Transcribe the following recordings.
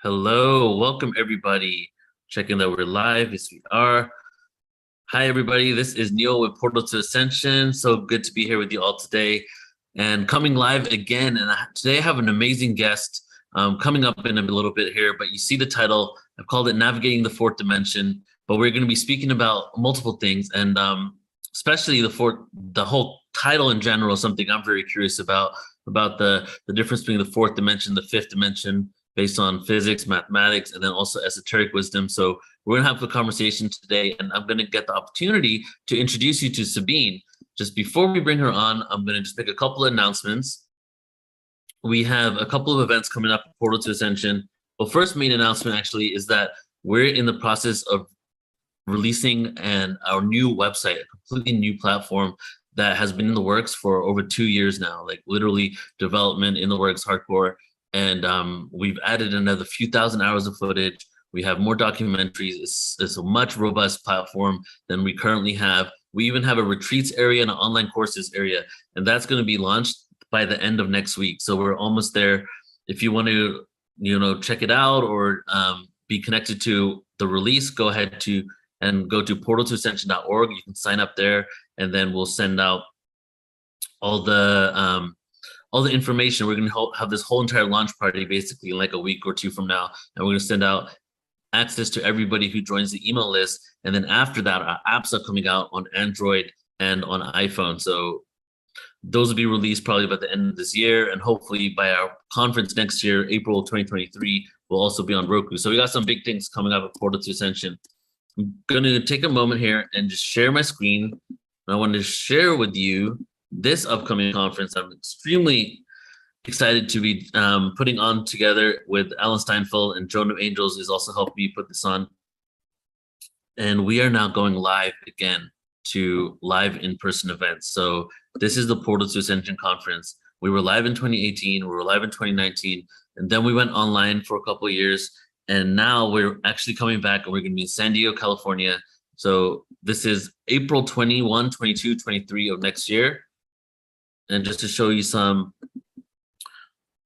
Hello, welcome everybody. Checking that we're live. Yes, we are. Hi, everybody. This is Neil with Portal to Ascension. So good to be here with you all today and coming live again. And today I have an amazing guest coming up in a little bit here, but you see the title. I've called it Navigating the Fourth Dimension, but we're going to be speaking about multiple things and especially the whole title in general is something I'm very curious about the difference between the fourth dimension, the fifth dimension, based on physics, mathematics, and then also esoteric wisdom. So we're gonna have a conversation today, and I'm gonna get the opportunity to introduce you to Sabine. Just before we bring her on, I'm gonna just make a couple of announcements. We have a couple of events coming up at Portal to Ascension. Well, first main announcement actually is that we're in the process of releasing our new website, a completely new platform that has been in the works for over 2 years now, like literally development in the works, hardcore. And we've added another few thousand hours of footage. We have more documentaries. It's a much robust platform than we currently have. We even have a retreats area and an online courses area, and that's going to be launched by the end of next week. So we're almost there. If you want to, check it out or be connected to the release, go ahead and go to portaltoascension.org. You can sign up there, and then we'll send out all the information. We're going to have this whole entire launch party basically in like a week or two from now. And we're going to send out access to everybody who joins the email list. And then after that, our apps are coming out on Android and on iPhone. So those will be released probably by the end of this year. And hopefully by our conference next year, April 2023, we'll also be on Roku. So we got some big things coming up at Portal to Ascension. I'm going to take a moment here and just share my screen. And I want to share with you this upcoming conference. I'm extremely excited to be putting on together with Alan Steinfeld, and Joan of Angels is also helping me put this on. And we are now going live again to live in-person events. So this is the Portal to Ascension conference. We were live in 2018, we were live in 2019, and then we went online for a couple of years. And now we're actually coming back, and we're going to be in San Diego, California. So this is April 21, 22, 23 of next year. And just to show you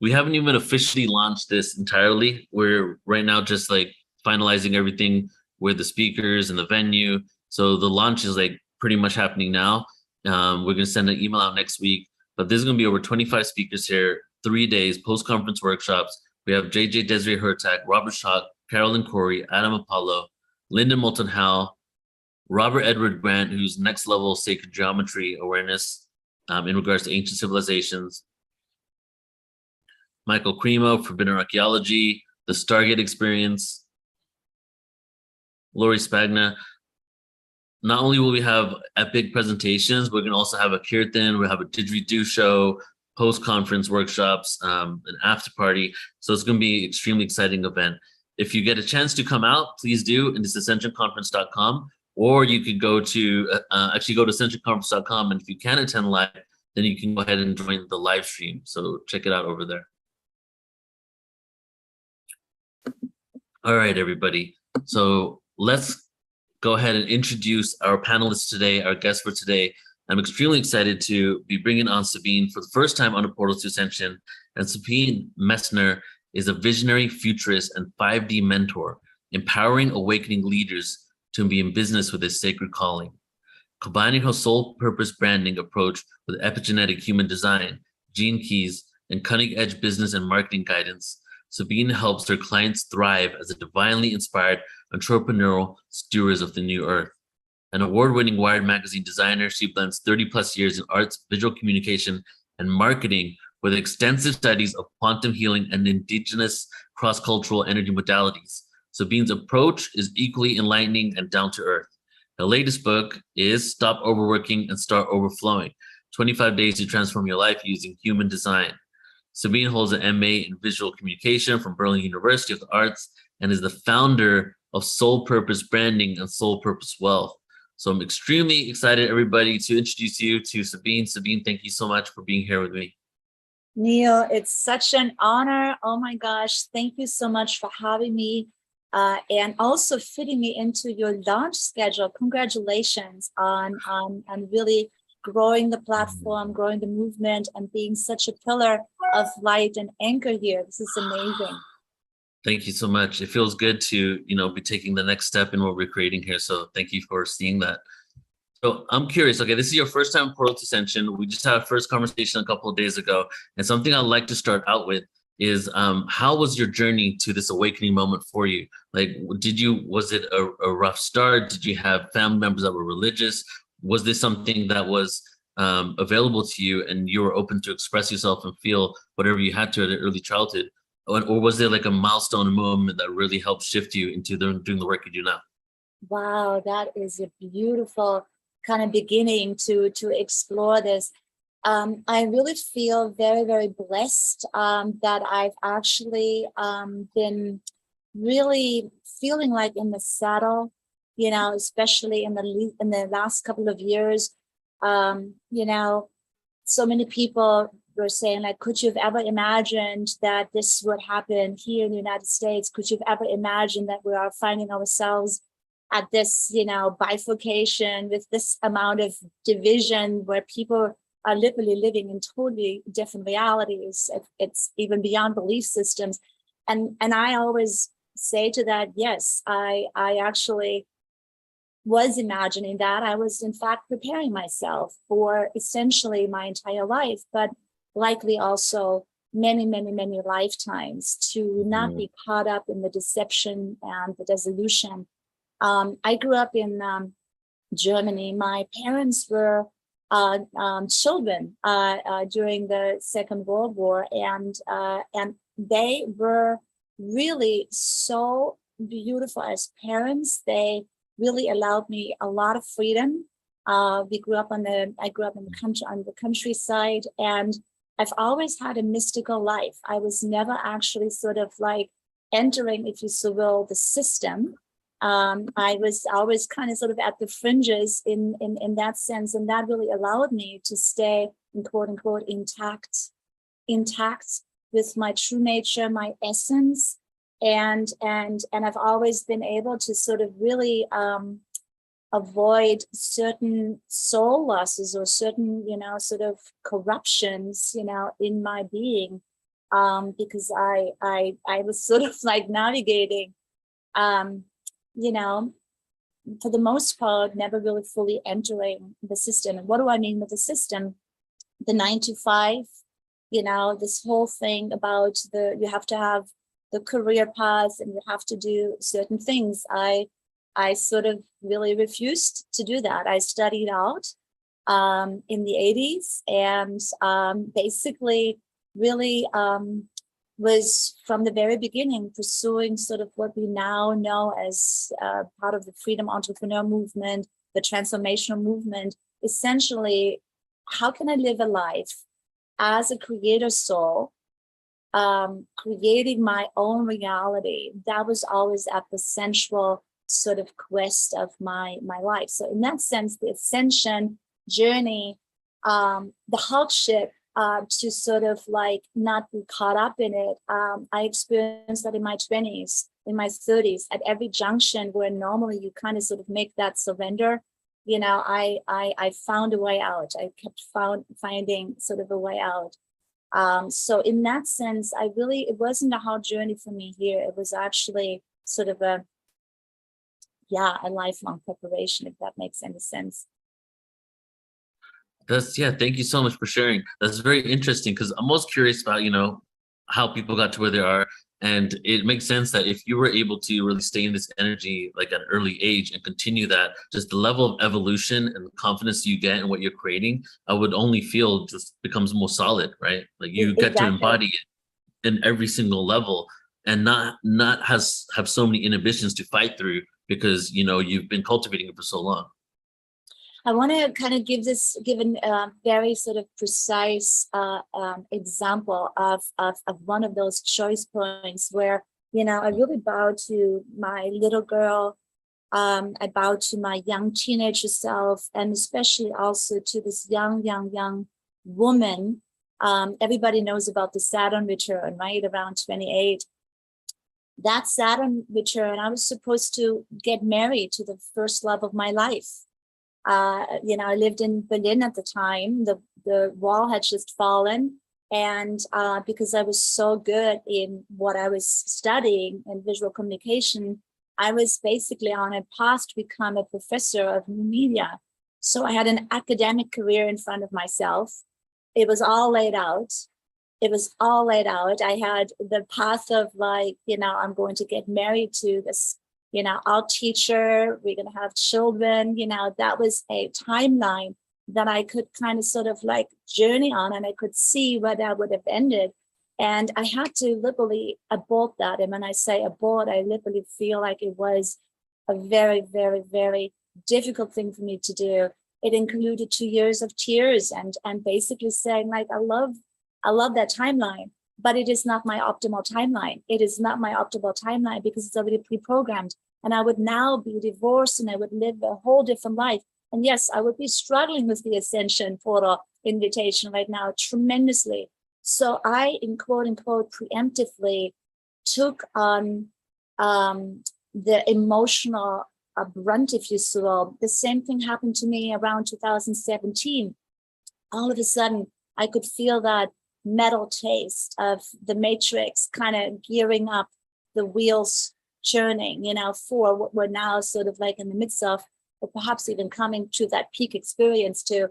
we haven't even officially launched this entirely. We're right now just like finalizing everything with the speakers and the venue. So the launch is like pretty much happening now. We're going to send an email out next week, but there's going to be over 25 speakers here, 3 days, post-conference workshops. We have JJ Desiree Hurtak, Robert Schock, Carolyn Corey, Adam Apollo, Lyndon Moulton Howe, Robert Edward Grant, who's next level sacred geometry awareness in regards to ancient civilizations, Michael Cremo, Forbidden Archaeology, the Stargate Experience, Lori Spagna. Not only will we have epic presentations, we're going to also have a kirtan, we'll have a didgeridoo show, post-conference workshops, an after party. So it's going to be an extremely exciting event. If you get a chance to come out, please do, and it's ascensionconference.com, or you could go to ascensionconference.com, and if you can attend live, then you can go ahead and join the live stream. So check it out over there. All right, everybody. So let's go ahead and introduce our panelists today, our guest for today. I'm extremely excited to be bringing on Sabine for the first time on a Portal to Ascension. And Sabine Messner is a visionary futurist and 5D mentor, empowering awakening leaders to be in business with his sacred calling. Combining her soul purpose branding approach with epigenetic human design, gene keys, and cutting-edge business and marketing guidance, Sabine helps her clients thrive as a divinely inspired entrepreneurial stewards of the new earth. An award-winning Wired magazine designer, she blends 30-plus years in arts, visual communication, and marketing with extensive studies of quantum healing and indigenous cross-cultural energy modalities. Sabine's approach is equally enlightening and down-to-earth. Her latest book is Stop Overworking and Start Overflowing, 25 Days to Transform Your Life Using Human Design. Sabine holds an MA in Visual Communication from Berlin University of the Arts and is the founder of Soul Purpose Branding and Soul Purpose Wealth. So I'm extremely excited, everybody, to introduce you to Sabine. Sabine, thank you so much for being here with me. Neil, it's such an honor. Oh my gosh, thank you so much for having me and also fitting me into your launch schedule. Congratulations on really growing the platform, growing the movement, and being such a pillar of light and anchor here. This is amazing. Thank you so much. It feels good to, be taking the next step in what we're creating here. So thank you for seeing that. So I'm curious. Okay, this is your first time Portal to Ascension. We just had our first conversation a couple of days ago, and something I'd like to start out with is how was your journey to this awakening moment for you? Like, was it a rough start? Did you have family members that were religious? Was this something that was available to you, and you were open to express yourself and feel whatever you had to at an early childhood? Or was there like a milestone moment that really helped shift you into doing the work you do now? Wow, that is a beautiful kind of beginning to explore this. I really feel very, very blessed that I've actually been really feeling like in the saddle, especially in the last couple of years. So many people were saying, like, could you have ever imagined that this would happen here in the United States? Could you have ever imagined that we are finding ourselves at this, bifurcation with this amount of division where people are literally living in totally different realities? It's even beyond belief systems. And I always say to that, yes, I actually was imagining that. I was in fact preparing myself for essentially my entire life, but likely also many, many, many lifetimes to not be caught up in the deception and the disillusion. I grew up in Germany. My parents were children during the Second World War, and they were really so beautiful as parents. They really allowed me a lot of freedom. I grew up in the countryside, and I've always had a mystical life. I was never actually sort of like entering, if you so will, the system. I was always kind of sort of at the fringes in that sense, and that really allowed me to stay, in quote unquote, intact with my true nature, my essence, and I've always been able to sort of really avoid certain soul losses or certain, sort of corruptions, in my being, because I was sort of like navigating, for the most part, never really fully entering the system. And what do I mean with the system? The 9 to 5, this whole thing about you have to have the career path and you have to do certain things. I sort of really refused to do that. I studied out in the 80s and basically really was from the very beginning pursuing sort of what we now know as part of the freedom entrepreneur movement, the transformational movement. Essentially, how can I live a life as a creator soul, creating my own reality? That was always at the central sort of quest of my life. So in that sense, the ascension journey, the hardship, to sort of like not be caught up in it. I experienced that in my 20s, in my 30s, at every junction where normally you kind of sort of make that surrender. I found a way out. I kept finding sort of a way out. So in that sense, it wasn't a hard journey for me here. It was actually sort of a lifelong preparation, if that makes any sense. Thank you so much for sharing. That's very interesting because I'm most curious about, how people got to where they are. And it makes sense that if you were able to really stay in this energy like at an early age and continue that, just the level of evolution and confidence you get in what you're creating, I would only feel just becomes more solid, right? Like you get to embody it in every single level and not have so many inhibitions to fight through because, you've been cultivating it for so long. I want to kind of give a very sort of precise example of one of those choice points where, I really bow to my little girl. I bow to my young teenager self, and especially also to this young woman. Everybody knows about the Saturn return, right? Around 28. That Saturn return, I was supposed to get married to the first love of my life. I lived in Berlin at the time. The wall had just fallen. And because I was so good in what I was studying in visual communication, I was basically on a path to become a professor of new media. So I had an academic career in front of myself. It was all laid out. It was all laid out. I had the path of like, I'm going to get married to this, art teacher. We're going to have children. That was a timeline that I could kind of sort of like journey on, and I could see where that would have ended. And I had to literally abort that. And when I say abort, I literally feel like it was a very, very, very difficult thing for me to do. It included 2 years of tears and basically saying like, I love that timeline, but it is not my optimal timeline. It is not my optimal timeline because it's already pre-programmed. And I would now be divorced and I would live a whole different life. And yes, I would be struggling with the Ascension portal invitation right now tremendously. So I, in quote unquote, preemptively took on the emotional brunt, if you will. The same thing happened to me around 2017. All of a sudden, I could feel that metal taste of the matrix kind of gearing up, the wheels churning, for what we're now sort of like in the midst of, or perhaps even coming to that peak experience too.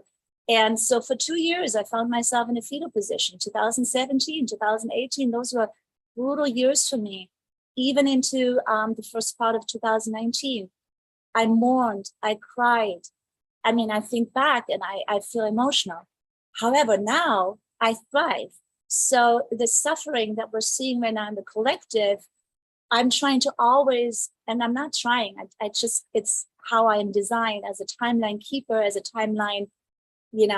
And so for 2 years, I found myself in a fetal position. 2017, 2018, those were brutal years for me, even into the first part of 2019. I mourned, I cried. I mean, I think back and I feel emotional. However, now I thrive. So the suffering that we're seeing right now in the collective, I'm trying to always, and I'm not trying, it's how I am designed as a timeline keeper, as a timeline,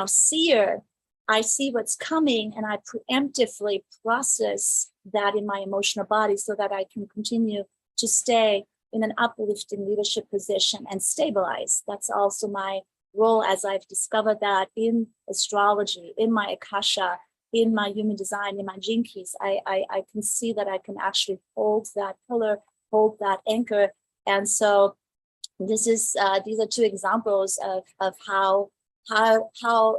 seer. I see what's coming and I preemptively process that in my emotional body so that I can continue to stay in an uplifting leadership position and stabilize. That's also my role, as I've discovered that in astrology, in my Akasha, in my human design, in my gene keys. I can see that I can actually hold that pillar, hold that anchor. And so this is these are two examples of how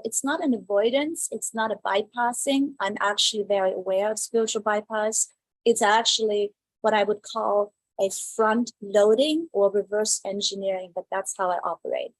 it's not an avoidance, it's not a bypassing. I'm actually very aware of spiritual bypass. It's actually what I would call a front loading or reverse engineering, but that's how I operate.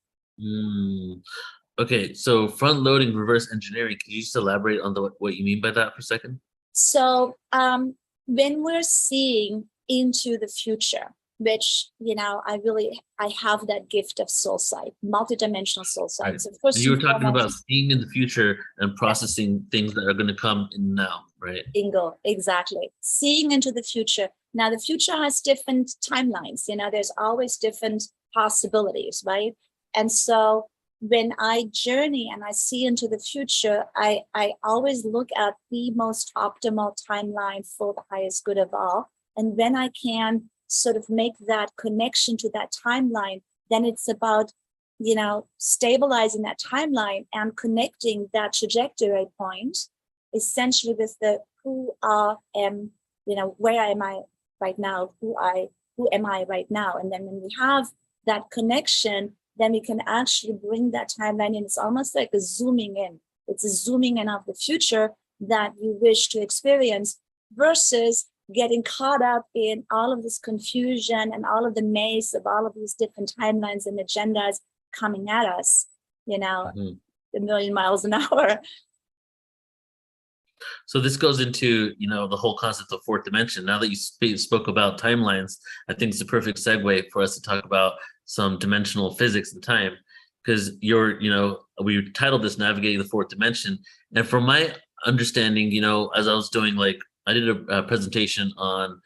Okay, so front loading, reverse engineering. Can you just elaborate on what you mean by that for a second? So when we're seeing into the future, which, I have that gift of soul sight, multidimensional soul sight. Right. So first, and you were talking about seeing in the future and processing things that are going to come in now, right? Bingo, exactly. Seeing into the future. Now, the future has different timelines. There's always different possibilities, right? And so when I journey and I see into the future, I always look at the most optimal timeline for the highest good of all. And when I can sort of make that connection to that timeline, then it's about, stabilizing that timeline and connecting that trajectory point essentially with the who I am, where am I right now, who am I right now? And then when we have that connection, then we can actually bring that timeline in. It's almost like a zooming in. It's a zooming in of the future that you wish to experience versus getting caught up in all of this confusion and all of the maze of all of these different timelines and agendas coming at us, a million miles an hour. So this goes into, the whole concept of fourth dimension. Now that you spoke about timelines, I think it's a perfect segue for us to talk about some dimensional physics and time, because we titled this Navigating the Fourth Dimension. And from my understanding, as I was doing, I did a presentation on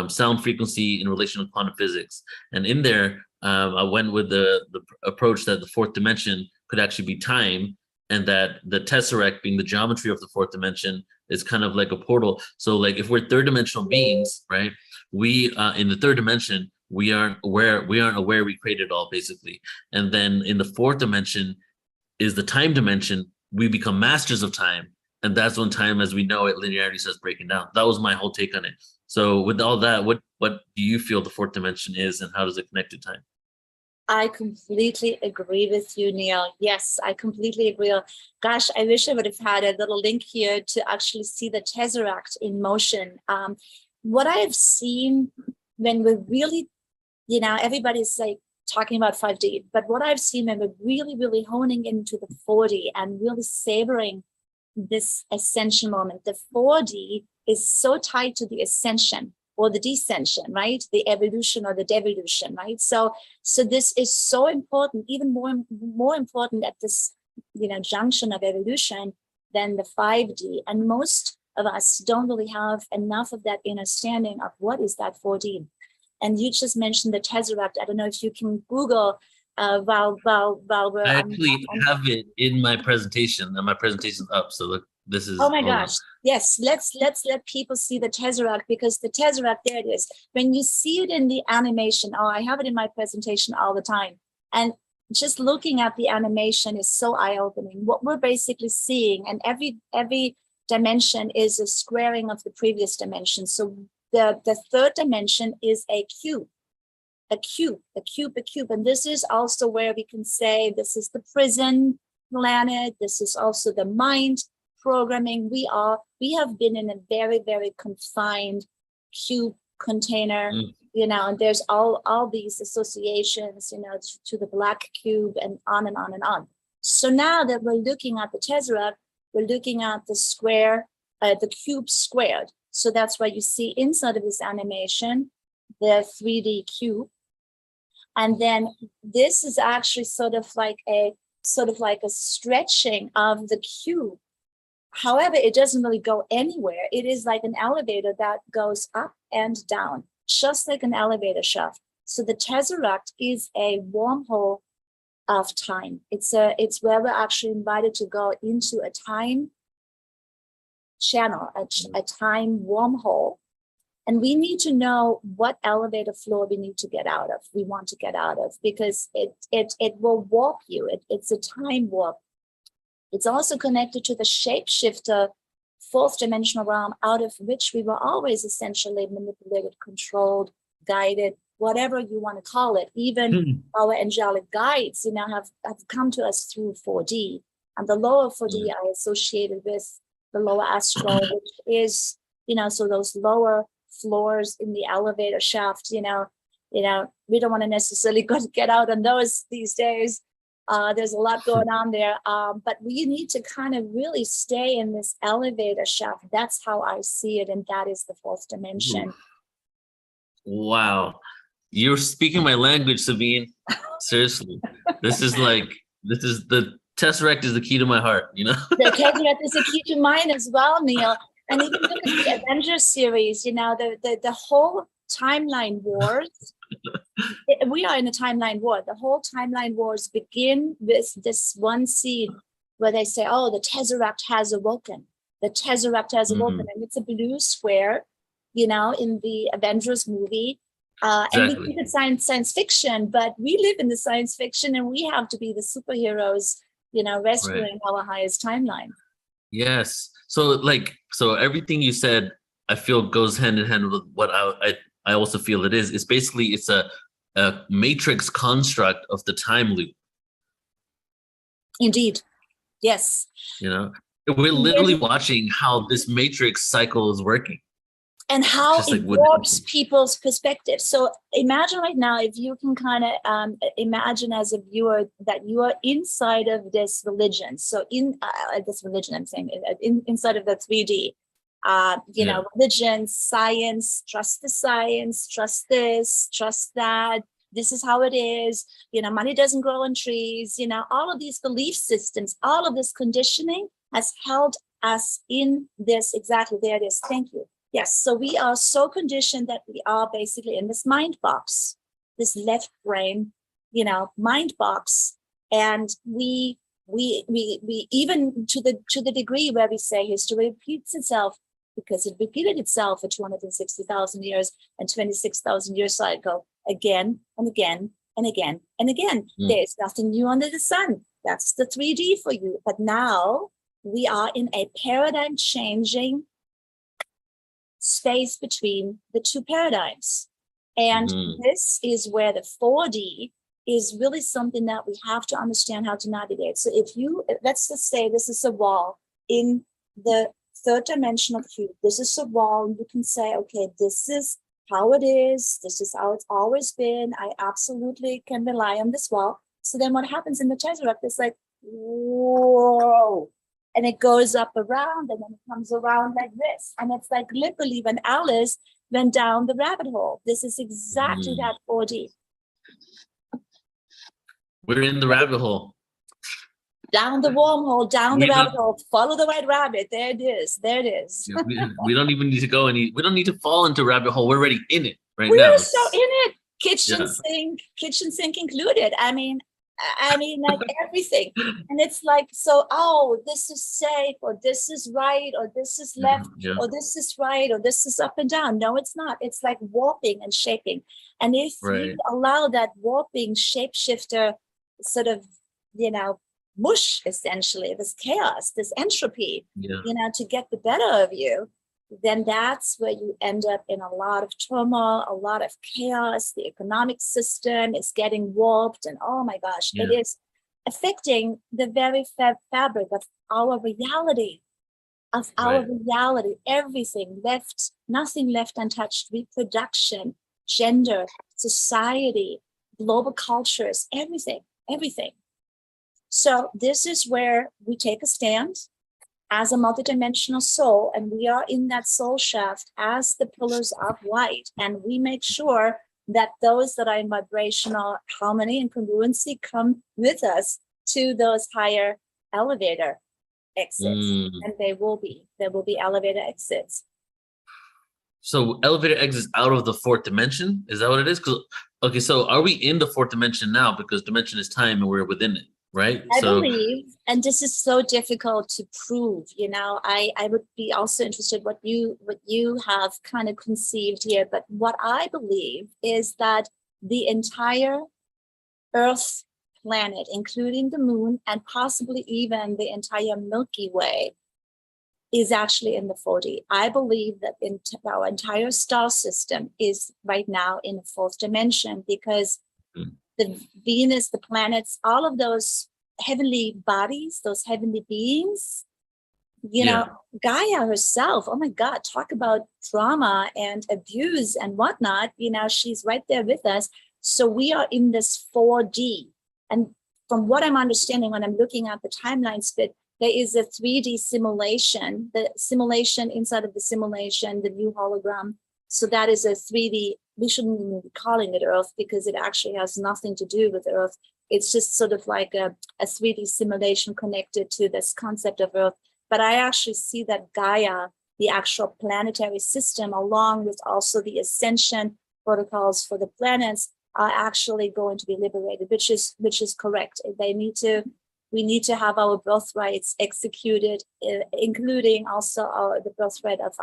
sound frequency in relation to quantum physics. And in there, I went with the approach that the fourth dimension could actually be time, and that the tesseract, being the geometry of the fourth dimension, is kind of like a portal. So if we're third dimensional beings, right, we in the third dimension, we aren't aware we created it all, basically. And then in the fourth dimension is the time dimension. We become masters of time, and that's when time as we know it, linearity starts breaking down. That was my whole take on it. So with all that, what do you feel the fourth dimension is, and how does it connect to time? I completely agree with you, Neil. Yes, I completely agree. Gosh, I wish I would have had a little link here to actually see the tesseract in motion. What I have seen when we're really, everybody's like talking about 5D, but what I've seen when we're really, really honing into the 4D and really savoring this ascension moment, the 4D is so tied to the ascension or the descension, right? The evolution or the devolution, right? So this is so important, even more important at this, junction of evolution than the 5D. And most of us don't really have enough of that understanding of what is that 4D. And you just mentioned the tesseract. I don't know if you can Google while we're I actually have it in my presentation, and my presentation's up. So look, this is. Oh my gosh. Yes, let's let people see the tesseract, because the tesseract, there it is. When you see it in the animation, I have it in my presentation all the time. And just looking at the animation is so eye-opening. What we're basically seeing, and every dimension is a squaring of the previous dimension. So the third dimension is a cube. A cube. And this is also where we can say this is the prison planet. This is also the mind programming. We have been in a very, very confined cube container, and there's all these associations, to the black cube and on and on and on. So now that we're looking at the tesseract, we're looking at the square, the cube squared. So that's why you see inside of this animation, the 3D cube. And then this is actually sort of like a stretching of the cube. However, it doesn't really go anywhere. It is like an elevator that goes up and down, just like an elevator shaft. So the tesseract is a wormhole of time. It's where we're actually invited to go into a time channel, a time wormhole. And we need to know what elevator floor we need to get out of, we want to get out of, because it will warp you. It's a time warp. It's also connected to the shapeshifter, fourth dimensional realm, out of which we were always essentially manipulated, controlled, guided, whatever you want to call it. Even our angelic guides, have come to us through 4D. And the lower 4D are associated with the lower astral, which is, so those lower floors in the elevator shaft, we don't want to necessarily get out on those these days. There's a lot going on there, but we need to kind of really stay in this elevator shaft. That's how I see it, and that is the fourth dimension. Wow, you're speaking my language, Sabine. Seriously, this is the tesseract is the key to my heart. The tesseract is the key to mine as well, Neil. And even look at the Avengers series. The whole timeline wars. We are in a timeline war. The whole timeline wars begin with this one scene where they say, "Oh, the tesseract has awoken. The tesseract has awoken," and it's a blue square, in the Avengers movie. Exactly. And we think it's science fiction, but we live in the science fiction, and we have to be the superheroes, rescuing our highest timeline. Yes. So everything you said, I feel goes hand in hand with what I also feel it is. It's basically, it's a matrix construct of the time loop. Indeed. Yes. We're literally watching how this matrix cycle is working. And how it warps people's perspective. So imagine right now, if you can kind of imagine as a viewer that you are inside of this religion. So in this religion, I'm saying, inside of the 3D, religion, science, trust the science, trust this, trust that. This is how it is. Money doesn't grow on trees. All of these belief systems, all of this conditioning has held us in this. Exactly. There it is. Thank you. Yes, so we are so conditioned that we are basically in this mind box, this left brain, mind box, and we even to the degree where we say history repeats itself, because it repeated itself for 260,000 years and 26,000 years cycle again and again and again and again. There's nothing new under the sun. That's the 3D for you. But now we are in a paradigm changing space between the two paradigms. And this is where the 4D is really something that we have to understand how to navigate. So let's just say this is a wall in the third dimensional cube. This is a wall, and you can say, okay, this is how it is. This is how it's always been. I absolutely can rely on this wall. So then what happens in the Tesseract is like, whoa, and it goes up around, and then it comes around like this. And it's like literally when Alice went down the rabbit hole. This is exactly that 4D. We're in the rabbit hole. Down the wormhole, down the rabbit hole, follow the white rabbit. There it is. There it is. Yeah, we don't even need to go we don't need to fall into rabbit hole. We're already in it right we now. We're so in it. Kitchen sink included. I mean, like everything. And it's like, so, oh, this is safe, or this is right, or this is left, or this is right, or this is up and down. No, it's not. It's like warping and shaping. And if you allow that warping shapeshifter sort of, mush, essentially, this chaos, this entropy, to get the better of you, then that's where you end up in a lot of turmoil, a lot of chaos. The economic system is getting warped, and oh my gosh, it is affecting the very fabric of our reality, everything left, nothing left untouched, reproduction, gender, society, global cultures, everything. So this is where we take a stand as a multidimensional soul, and we are in that soul shaft as the pillars of light, and we make sure that those that are in vibrational harmony and congruency come with us to those higher elevator exits, and there will be elevator exits. So elevator exits out of the fourth dimension, is that what it is? Okay, so are we in the fourth dimension now, because dimension is time and we're within it? Right. I believe, and this is so difficult to prove, I would be also interested what you have kind of conceived here. But what I believe is that the entire Earth planet, including the moon, and possibly even the entire Milky Way, is actually in the 4D. I believe that our entire star system is right now in the fourth dimension, because the Venus, the planets, all of those heavenly bodies, those heavenly beings, Gaia herself, oh my God, talk about trauma and abuse and whatnot, she's right there with us. So we are in this 4D. And from what I'm understanding, when I'm looking at the timeline split, there is a 3D simulation, the simulation inside of the simulation, the new hologram. So that is a 3D. We shouldn't even be calling it Earth, because it actually has nothing to do with Earth. It's just sort of like a 3D simulation connected to this concept of Earth. But I actually see that Gaia, the actual planetary system, along with also the ascension protocols for the planets, are actually going to be liberated, which is correct. We need to have our birthrights executed, including also the birthright of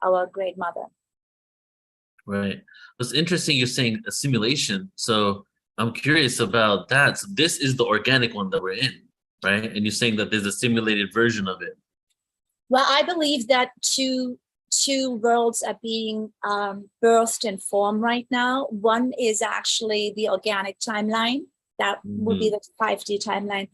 our great mother. Right. It's interesting you're saying a simulation. So I'm curious about that. So this is the organic one that we're in, right? And you're saying that there's a simulated version of it. Well, I believe that two worlds are being birthed and formed right now. One is actually the organic timeline. That would be the 5D timeline.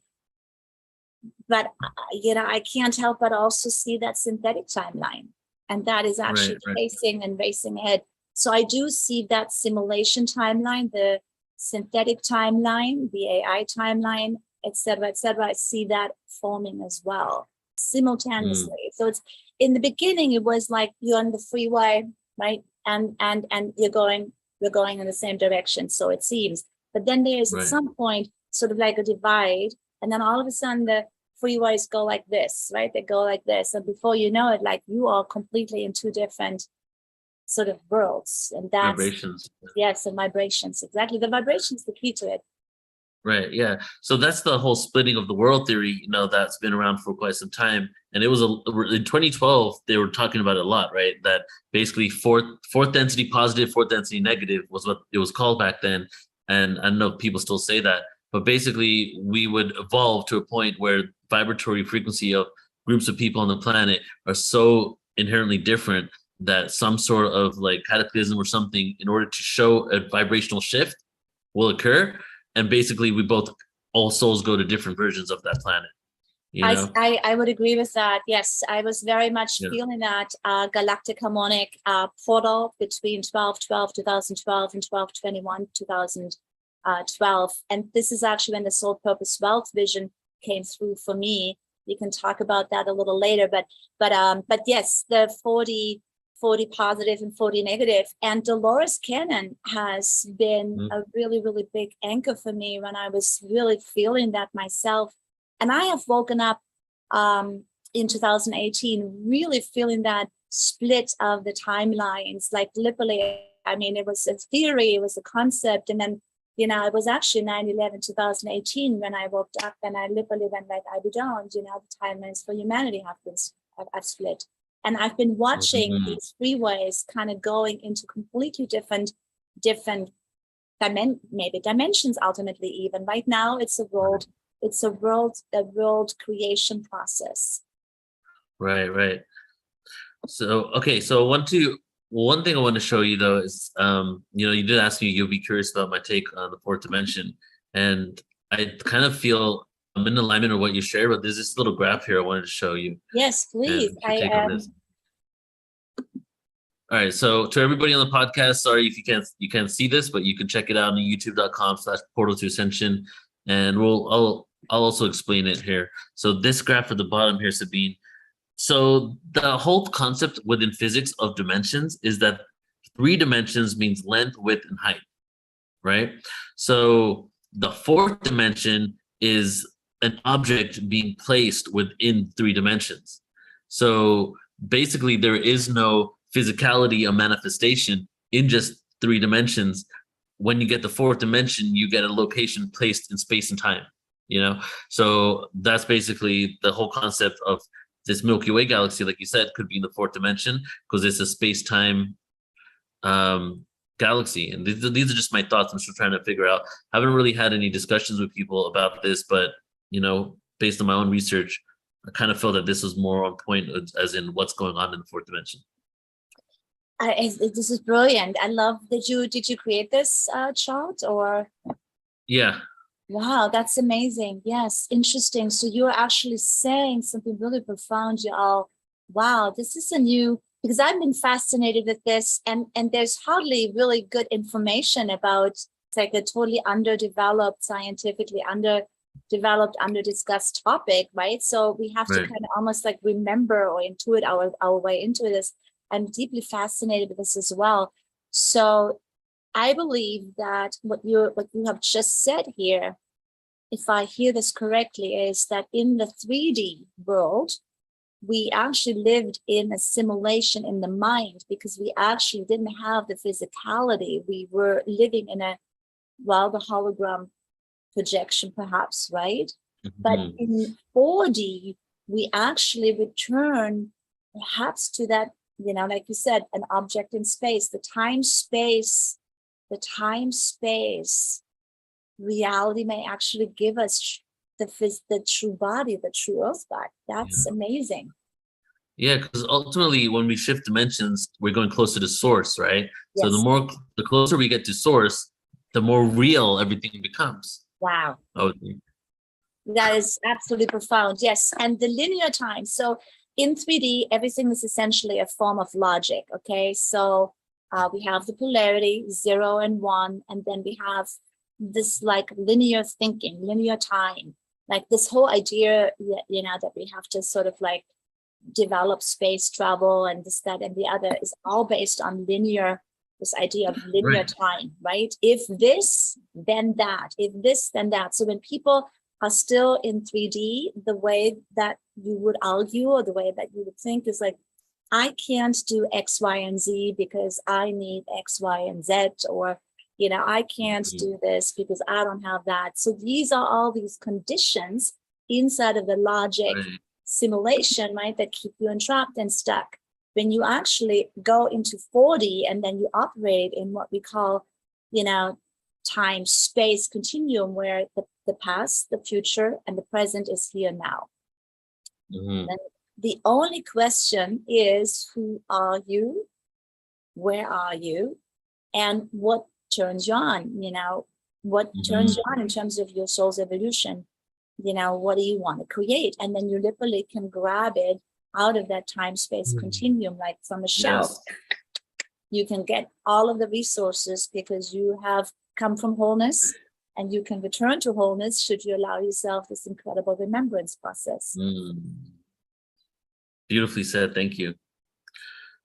But, I can't help but also see that synthetic timeline. And that is actually racing ahead. So I do see that simulation timeline, the synthetic timeline, the AI timeline, et cetera, et cetera. I see that forming as well simultaneously. So it's in the beginning, it was like you're on the freeway, right? And we're going in the same direction. So it seems, but then there's at some point sort of like a divide. And then all of a sudden the freeways go like this, right? They go like this. And before you know it, like you are completely in two different sort of worlds, and that's vibrations. Yes, and vibrations. Exactly. The vibrations, the key to it. Right. Yeah. So that's the whole splitting of the world theory, that's been around for quite some time. And it was in 2012, they were talking about it a lot, right? That basically fourth density positive, fourth density negative was what it was called back then. And I don't know if people still say that, but basically we would evolve to a point where vibratory frequency of groups of people on the planet are so inherently different that some sort of like cataclysm or something, in order to show a vibrational shift, will occur. and basically we both, all souls go to different versions of that planet. You know? I would agree with that. Yes, I was very much feeling that galactic harmonic portal between 12/12, 2012 and 12/21, 2012. And this is actually when the soul purpose wealth vision came through for me. We can talk about that a little later, but yes, the 40 positive and 40 negative. And Dolores Cannon has been a really, really big anchor for me when I was really feeling that myself. And I have woken up in 2018, really feeling that split of the timelines, like literally, I mean, it was a theory, it was a concept. And then, you know, it was actually 9/11, 2018, when I woke up and I literally went like, I don't, you know, the timelines for humanity have split. And I've been watching these freeways kind of going into completely different dimensions, ultimately. Even right now, it's a world creation process. Right. So, okay. So one thing I want to show you though is, you know, you did ask me, you'll be curious about my take on the fourth dimension. And I kind of feel I'm in alignment with what you shared, but there's this little graph here I wanted to show you. Yes, please. All right. So to everybody on the podcast, sorry if you can't see this, but you can check it out on youtube.com/portal to ascension. And I'll also explain it here. So this graph at the bottom here, Sabine. So the whole concept within physics of dimensions is that 3 dimensions means length, width, and height, right? So the fourth dimension is an object being placed within 3 dimensions. So basically there is no physicality or manifestation in just 3 dimensions. When you get the fourth dimension, you get a location placed in space and time, you know? So that's basically the whole concept of this Milky Way galaxy, like you said, could be in the fourth dimension because it's a space-time galaxy. And these are just my thoughts. I'm still trying to figure out. I haven't really had any discussions with people about this, but, you know, based on my own research, I kind of feel that this is more on point as in what's going on in the fourth dimension. This is brilliant. I love did you create this chart or? Yeah. Wow, that's amazing. Yes, interesting. So you're actually saying something really profound. Wow, this is a new, because I've been fascinated with this, and there's hardly really good information about, it's like a totally underdeveloped, scientifically underdeveloped, underdiscussed topic, right? So we have to kind of almost like remember or intuit our way into this. I'm deeply fascinated with this as well. So I believe that what you have just said here, if I hear this correctly, is that in the 3D world, we actually lived in a simulation in the mind because we actually didn't have the physicality. We were living in the hologram projection, perhaps, right? But in 4D, we actually return perhaps to that, you know, like you said, an object in space, the time space reality may actually give us the true body, the true earth back. That's amazing. Yeah, because ultimately when we shift dimensions, we're going closer to source, right? Yes. So the closer we get to source, the more real everything becomes. Wow. That is absolutely profound. Yes. And the linear time. So in 3D, everything is essentially a form of logic. Okay. So we have the polarity 0 and 1, and then we have this like linear thinking, linear time, like this whole idea, you know, that we have to sort of like develop space travel and this, that, and the other is all based on this idea of linear time, right? If this, then that, if this, then that. So when people are still in 3D, the way that you would argue or the way that you would think is like, I can't do X, Y, and Z because I need X, Y, and Z, or, you know, I can't do this because I don't have that. So these are all these conditions inside of the logic simulation, right, that keep you entrapped and stuck. When you actually go into 4D and then you operate in what we call, you know, time space continuum, where the past, the future, and the present is here now. And the only question is, who are you? Where are you? And what turns you on? You know, What turns you on in terms of your soul's evolution? You know, what do you want to create? And then you literally can grab it out of that time-space continuum, like from a shelf. Yes. You can get all of the resources because you have come from wholeness, and you can return to wholeness should you allow yourself this incredible remembrance process. Beautifully said. Thank you.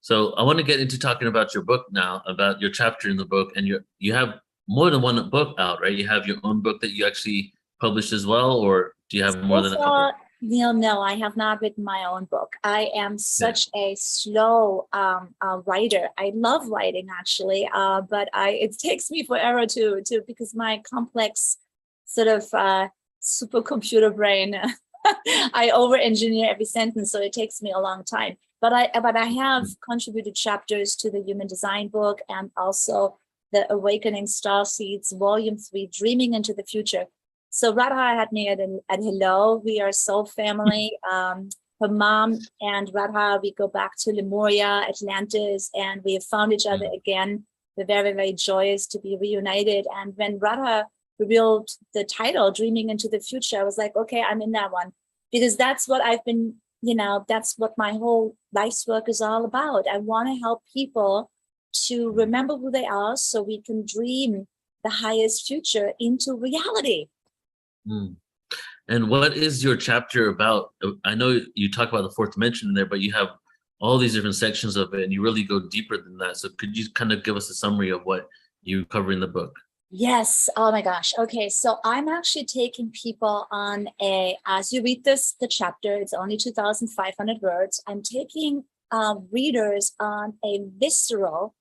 So I want to get into talking about your book now, about your chapter in the book, and you have more than one book out, right? You have your own book that you actually published as well, or do you have more than a couple? Neil, no, I have not written my own book. I am such a slow writer. I love writing actually, but it takes me forever to because my complex sort of supercomputer brain, I over-engineer every sentence, so it takes me a long time. But I have contributed chapters to the Human Design book, and also the Awakening Starseeds, Volume 3, Dreaming into the Future. So Radha had me at Hello. We are soul family. Her mom and Radha, we go back to Lemuria, Atlantis, and we have found each other again. We're very, very joyous to be reunited. And when Radha revealed the title, Dreaming into the Future, I was like, okay, I'm in that one. Because that's what I've been, that's what my whole life's work is all about. I want to help people to remember who they are so we can dream the highest future into reality. And what is your chapter about? I know you talk about the fourth dimension in there, but you have all these different sections of it, and you really go deeper than that. So could you kind of give us a summary of what you cover in the book? Yes. Oh my gosh. Okay. So I'm actually taking people on as you read the chapter, it's only 2,500 words. I'm taking readers on a visceral,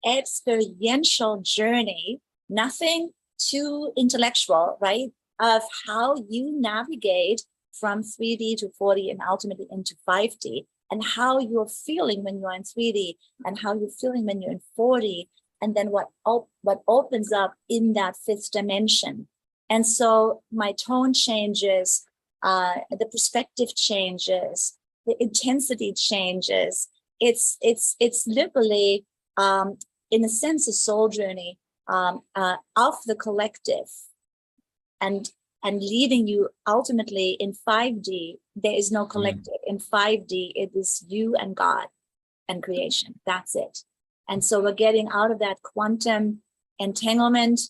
experiential journey, nothing too intellectual, right? Of how you navigate from 3D to 4D and ultimately into 5D, and how you're feeling when you're in 3D and how you're feeling when you're in 4D, and then what opens up in that fifth dimension. And so my tone changes, the perspective changes, the intensity changes. It's literally, in a sense, a soul journey of the collective. And leading you ultimately in 5D, there is no collective. In 5D, it is you and God and creation. That's it. And so we're getting out of that quantum entanglement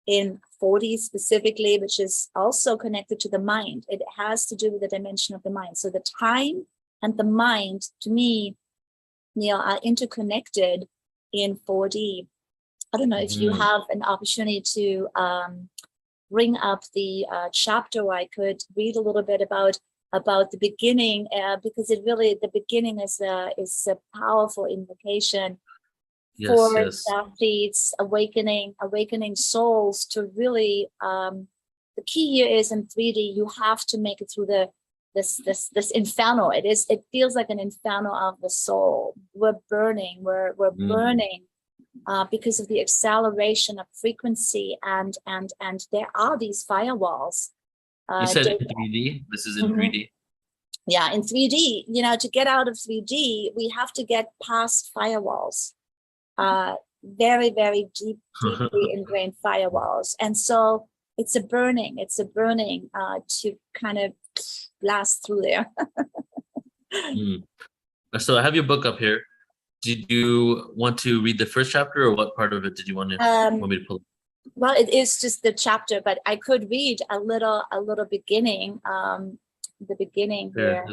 in 4D specifically, which is also connected to the mind. It has to do with the dimension of the mind. So the time and the mind, to me, are interconnected in 4D. I don't know if you have an opportunity to bring up the chapter where I could read a little bit about the beginning, because it really, the beginning is a powerful invocation for athletes, awakening souls to really, the key here is in 3D, you have to make it through this inferno. It feels like an inferno of the soul. We're burning, we're burning. Because of the acceleration of frequency, and there are these firewalls. You said in 3D. This is in 3D. Yeah, in 3D. To get out of 3D, we have to get past firewalls, very, very deeply ingrained firewalls, and so it's a burning to kind of blast through there. So I have your book up here. Did you want to read the first chapter, or what part of it did you want me to pull? Well, it is just the chapter, but I could read a little beginning, the beginning here.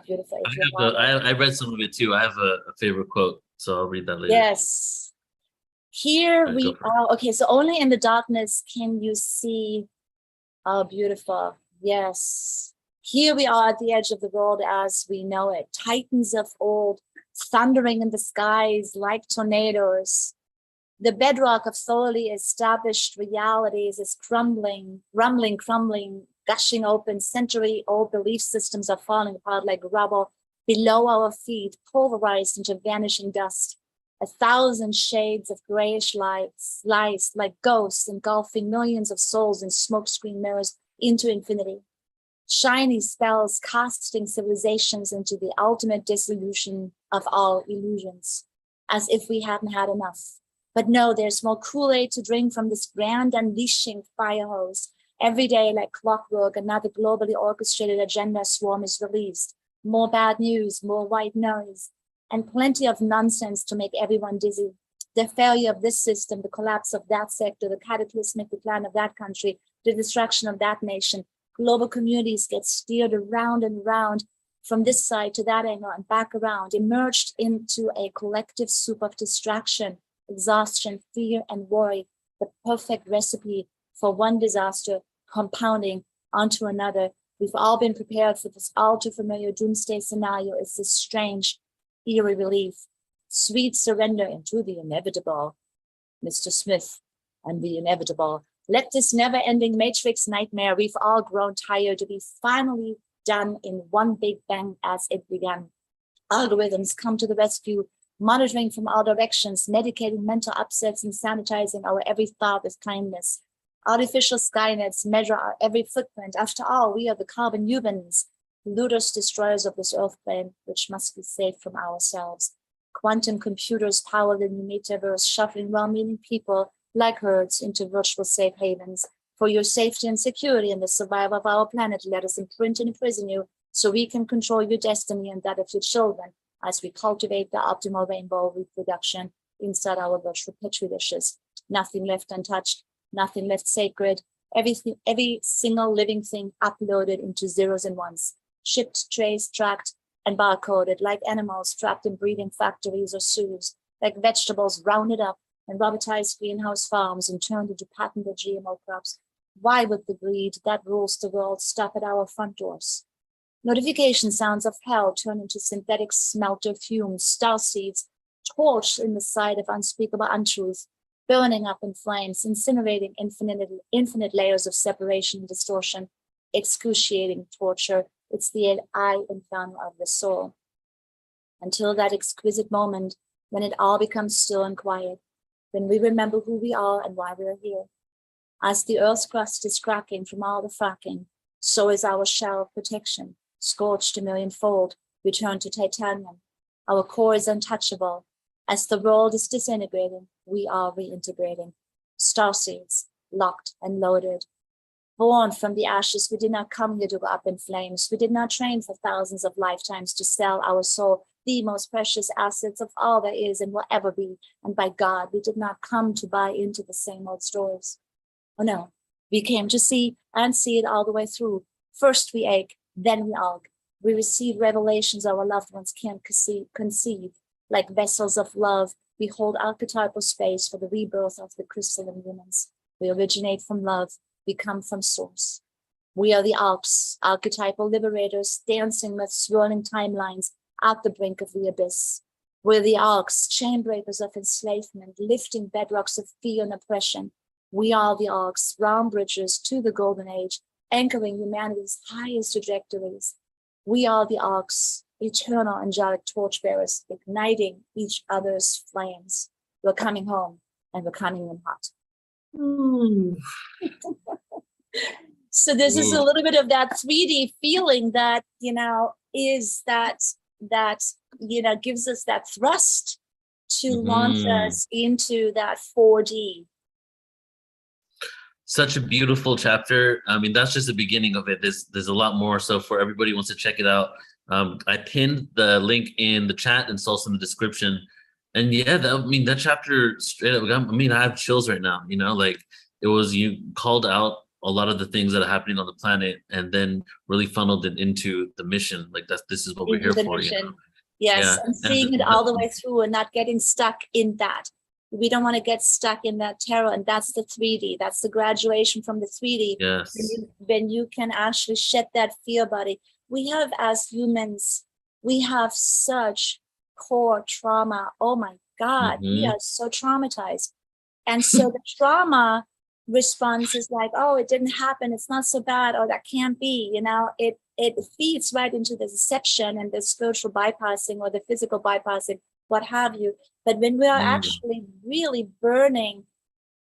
Beautiful. I read some of it too. I have a favorite quote, so I'll read that later. Yes. Here we are. Okay, so only in the darkness can you see. Oh, beautiful. Yes. Here we are at the edge of the world as we know it. Titans of old, thundering in the skies like tornadoes. The bedrock of thoroughly established realities is crumbling, gushing open. Century-old belief systems are falling apart like rubble below our feet, pulverized into vanishing dust. 1,000 shades of grayish light sliced like ghosts, engulfing millions of souls in smokescreen mirrors into infinity. Shiny spells casting civilizations into the ultimate dissolution of all illusions, as if we hadn't had enough. But no, there's more Kool-Aid to drink from this grand unleashing fire hose. Every day, like clockwork, another globally orchestrated agenda swarm is released. More bad news, more white noise, and plenty of nonsense to make everyone dizzy. The failure of this system, the collapse of that sector, the cataclysmic decline of that country, the destruction of that nation. Global communities get steered around and around from this side to that angle and back around, emerged into a collective soup of distraction, exhaustion, fear, and worry, the perfect recipe for one disaster compounding onto another. We've all been prepared for this all too familiar doomsday scenario. It's this strange, eerie relief, sweet surrender into the inevitable. Mr. Smith and the inevitable. Let this never-ending matrix nightmare we've all grown tired to be finally done in one big bang as it began. Algorithms come to the rescue, monitoring from all directions, medicating mental upsets and sanitizing our every thought with kindness. Artificial skynets measure our every footprint. After all, we are the carbon humans, looters, destroyers of this earth plane, which must be saved from ourselves. Quantum computers power the metaverse, shuffling well-meaning people like herds into virtual safe havens. For your safety and security and the survival of our planet, let us imprint and imprison you so we can control your destiny and that of your children as we cultivate the optimal rainbow reproduction inside our virtual petri dishes. Nothing left untouched, nothing left sacred. Every single living thing uploaded into zeros and ones, shipped, traced, tracked, and barcoded like animals trapped in breeding factories or zoos, like vegetables rounded up and robotized greenhouse farms and turned into patented GMO crops. Why would the greed that rules the world stop at our front doors? Notification sounds of hell turn into synthetic smelter fumes, star seeds, torched in the sight of unspeakable untruth, burning up in flames, incinerating infinite layers of separation and distortion, excruciating torture. It's the eye inferno of the soul. Until that exquisite moment when it all becomes still and quiet, when we remember who we are and why we are here. As the earth's crust is cracking from all the fracking, so is our shell of protection, scorched a millionfold, returned to titanium. Our core is untouchable. As the world is disintegrating, we are reintegrating. Starseeds, locked and loaded. Born from the ashes, we did not come here to go up in flames. We did not train for thousands of lifetimes to sell our soul, the most precious assets of all there is and will ever be. And by God, we did not come to buy into the same old stories. Oh no, we came to see and see it all the way through. First we ache, then we aug. We receive revelations our loved ones can't conceive. Like vessels of love, we hold archetypal space for the rebirth of the crystalline humans. We originate from love, we come from source. We are the Alps, archetypal liberators, dancing with swirling timelines at the brink of the abyss. We're the arcs, chain breakers of enslavement, lifting bedrocks of fear and oppression. We are the arcs, round bridges to the golden age, anchoring humanity's highest trajectories. We are the arcs, eternal angelic torchbearers, igniting each other's flames. We're coming home, and we're coming in hot. So this is a little bit of that 3D feeling that, is that gives us that thrust to launch us into that 4D. Such a beautiful chapter. I mean, that's just the beginning of it. There's a lot more. So for everybody who wants to check it out, I pinned the link in the chat and it's also in the description. And yeah, that chapter straight up, I have chills right now, like it was, you called out a lot of the things that are happening on the planet and then really funneled it into the mission. Like this is what we're here for. Yes, yeah. And seeing it all the way through and not getting stuck in that. We don't want to get stuck in that terror, and that's the 3D. That's the graduation from the 3D. Yes. When you can actually shed that fear body. We have, as humans, we have such core trauma. Oh my God, we are so traumatized. And so the trauma response is like, oh, it didn't happen. It's not so bad. Oh, that can't be, it feeds right into the deception and the spiritual bypassing or the physical bypassing, what have you. But when we are actually really burning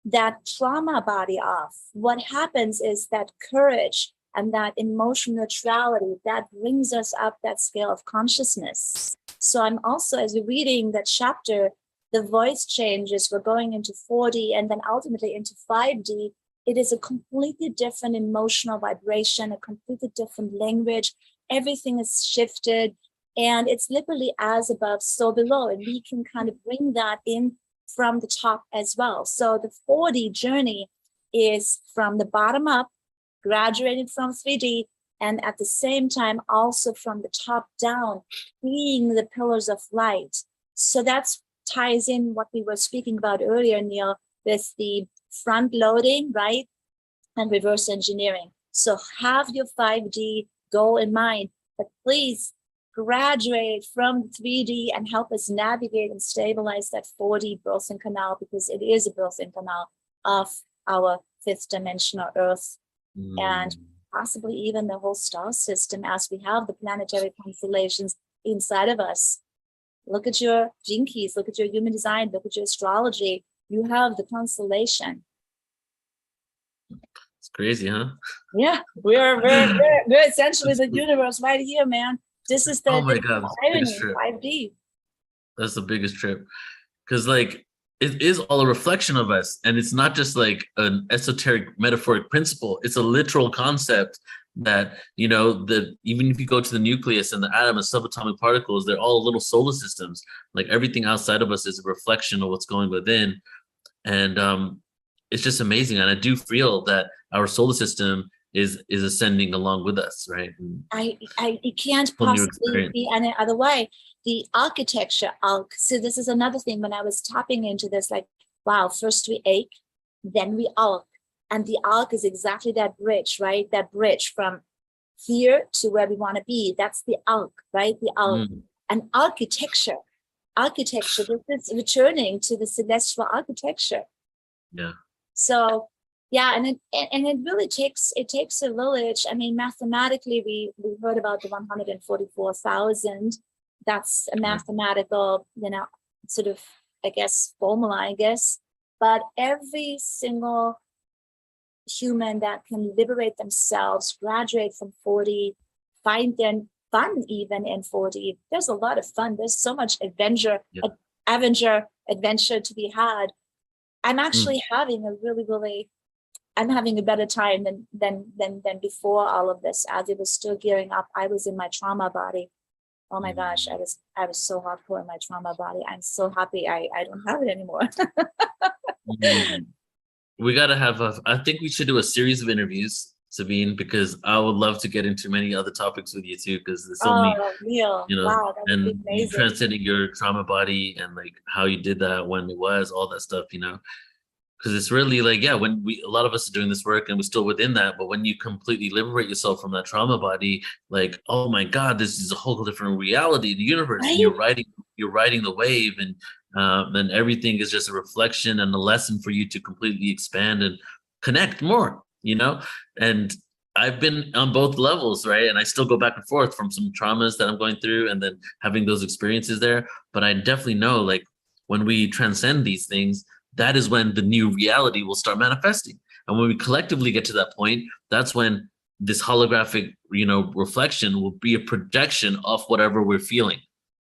that trauma body off, what happens is that courage and that emotional neutrality, that brings us up that scale of consciousness. So I'm also, as you're reading that chapter, the voice changes, we're going into 4D and then ultimately into 5D. It is a completely different emotional vibration, a completely different language. Everything is shifted, and it's literally as above, so below. And we can kind of bring that in from the top as well. So the 4D journey is from the bottom up, graduating from 3D, and at the same time, also from the top down, being the pillars of light. So that's ties in what we were speaking about earlier, Neil, with the front loading, right? And reverse engineering. So have your 5D goal in mind, but please graduate from 3D and help us navigate and stabilize that 4D birthing canal, because it is a birthing canal of our fifth dimensional Earth and possibly even the whole star system, as we have the planetary constellations inside of us. Look at your gene keys, look at your human design, look at your astrology. You have the constellation. It's crazy, huh? Yeah, we're essentially the universe right here, man. This is the, oh my God, irony, 5D. That's the biggest trip. Because like it is all a reflection of us. And it's not just like an esoteric metaphoric principle. It's a literal concept that, you know, that even if you go to the nucleus and the atom and subatomic particles, they're all little solar systems. Like everything outside of us is a reflection of what's going within. And it's just amazing. And I do feel that our solar system is ascending along with us, right? It can't possibly be any other way. The architecture, so this is another thing when I was tapping into this, like, wow, first we ache, then we arc. And the arc is exactly that bridge, right? That bridge from here to where we want to be. That's the arc, right? The arc. And architecture, this is returning to the celestial architecture. Yeah. So yeah, and it really takes a village. I mean, mathematically, we heard about the 144,000. That's a mathematical, sort of, I guess, formula, I guess. But every single human that can liberate themselves, graduate from 4D, find their fun even in 4D. There's a lot of fun. There's so much adventure to be had. I'm actually having a really I'm having a better time than before all of this. As it was still gearing up, I was in my trauma body. Oh my gosh, I was so hardcore in my trauma body. I'm so happy I don't have it anymore. We gotta have I think we should do a series of interviews, Sabine, because I would love to get into many other topics with you too, because there's so many, Neil. wow, that would be amazing. You transcending your trauma body and like how you did that, when it was, all that stuff, because it's really like, yeah, when a lot of us are doing this work and we're still within that, but when you completely liberate yourself from that trauma body, like, oh my God, this is a whole different reality in the universe. Right? And you're riding the wave, and everything is just a reflection and a lesson for you to completely expand and connect more, and I've been on both levels, right? And I still go back and forth from some traumas that I'm going through and then having those experiences there. But I definitely know, like, when we transcend these things, that is when the new reality will start manifesting. And when we collectively get to that point, that's when this holographic, reflection will be a projection of whatever we're feeling,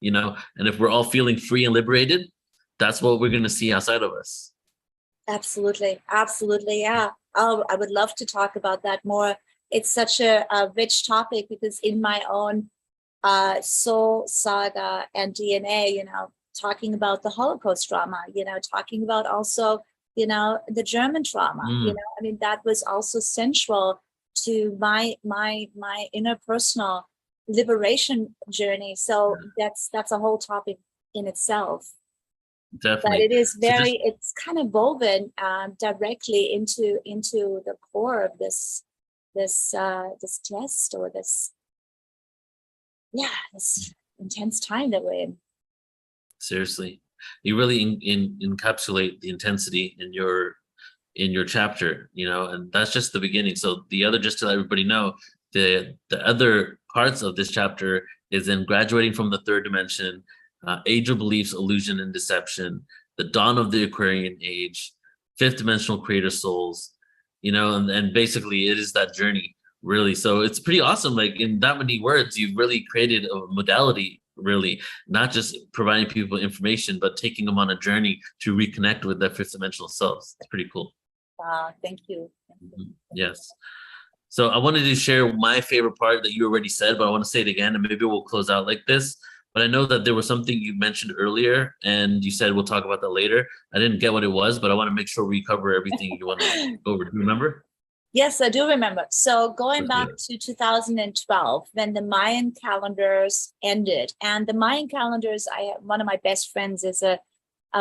and if we're all feeling free and liberated, that's what we're going to see outside of us. Absolutely. Yeah. Oh, I would love to talk about that more. It's such a rich topic, because in my own soul saga and DNA, talking about the Holocaust trauma, talking about also, the German trauma, I mean, that was also central to my interpersonal liberation journey. So that's a whole topic in itself. Definitely. But it is it's kind of woven directly into the core of this test, or this intense time that we're in. Seriously, you really encapsulate the intensity in your chapter, and that's just the beginning. So just to let everybody know, the other parts of this chapter is in graduating from the third dimension, age of beliefs, illusion and deception, the dawn of the Aquarian age, fifth dimensional creator souls, and basically it is that journey, really. So it's pretty awesome. Like, in that many words, you've really created a modality really, not just providing people information, but taking them on a journey to reconnect with their fifth dimensional selves. It's pretty cool. Thank you. Yes. So I wanted to share my favorite part that you already said, but I want to say it again, and maybe we'll close out like this. But I know that there was something you mentioned earlier, and you said we'll talk about that later. I didn't get what it was, but I want to make sure we cover everything you want to go over. Do you remember? Yes, I do remember. So going Let's do back to 2012, when the Mayan calendars ended, and the Mayan calendars, one of my best friends is a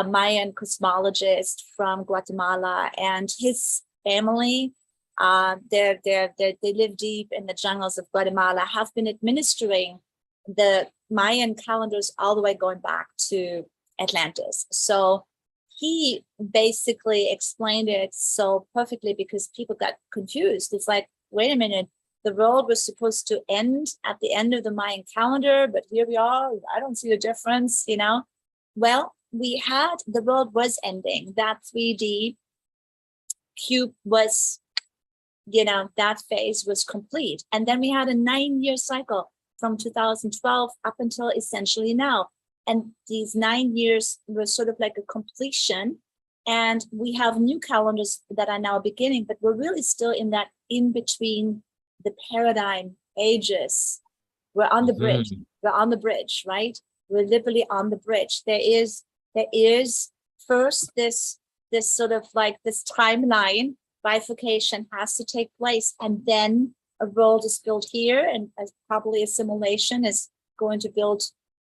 Mayan cosmologist from Guatemala, and his family, they live deep in the jungles of Guatemala, have been administering the Mayan calendars all the way going back to Atlantis. So he basically explained it so perfectly because people got confused. It's like, wait a minute, the world was supposed to end at the end of the Mayan calendar, but here we are. I don't see a difference, you know? Well, the world was ending. That 3D cube was, you know, that phase was complete. And then we had a 9-year cycle from 2012 up until essentially now. And these 9 years were sort of like a completion. And we have new calendars that are now beginning, but we're really still in that in between the paradigm ages. We're on the bridge. We're on the bridge, right? We're literally on the bridge. There is first this sort of like this timeline bifurcation has to take place, and then a world is built here, and probably a simulation is going to build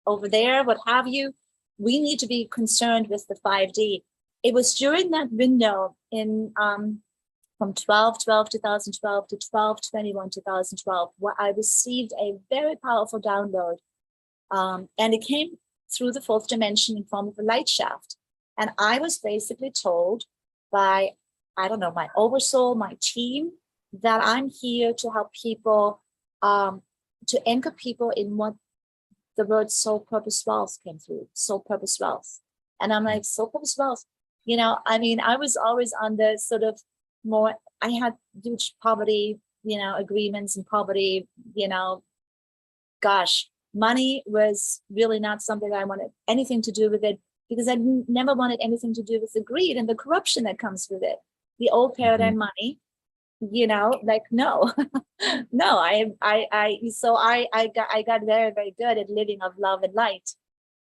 over there, what have you. We need to be concerned with the 5D. It was during that window in from 2012 to 2012 where I received a very powerful download, and it came through the fourth dimension in form of a light shaft. And I was basically told by, I don't know, my oversoul, my team, that I'm here to help people, to anchor people in what the word soul purpose wealth came through, soul purpose wealth. And I'm like, soul purpose wealth, you know, I mean, I was always on the sort of more, I had huge poverty, you know, agreements and poverty, you know, gosh, money was really not something I wanted anything to do with it, because I never wanted anything to do with the greed and the corruption that comes with it. The old paradigm money, you know, like, no, no, I got very, very good at living of love and light,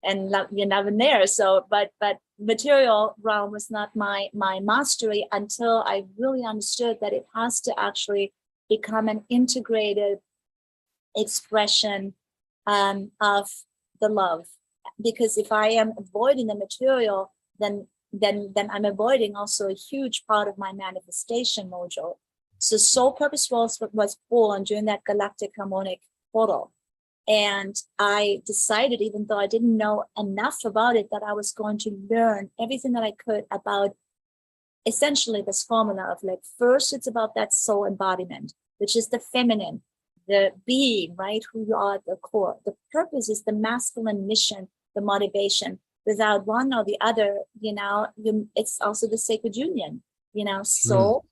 and love, you're never there. So, but material realm was not my mastery until I really understood that it has to actually become an integrated expression of the love. Because if I am avoiding the material, then I'm avoiding also a huge part of my manifestation module. So soul purpose was born during that galactic harmonic portal. And I decided, even though I didn't know enough about it, that I was going to learn everything that I could about essentially this formula of, like, first it's about that soul embodiment, which is the feminine, the being, right? Who you are at the core. The purpose is the masculine mission, the motivation. Without one or the other, you know, it's also the sacred union, you know, soul,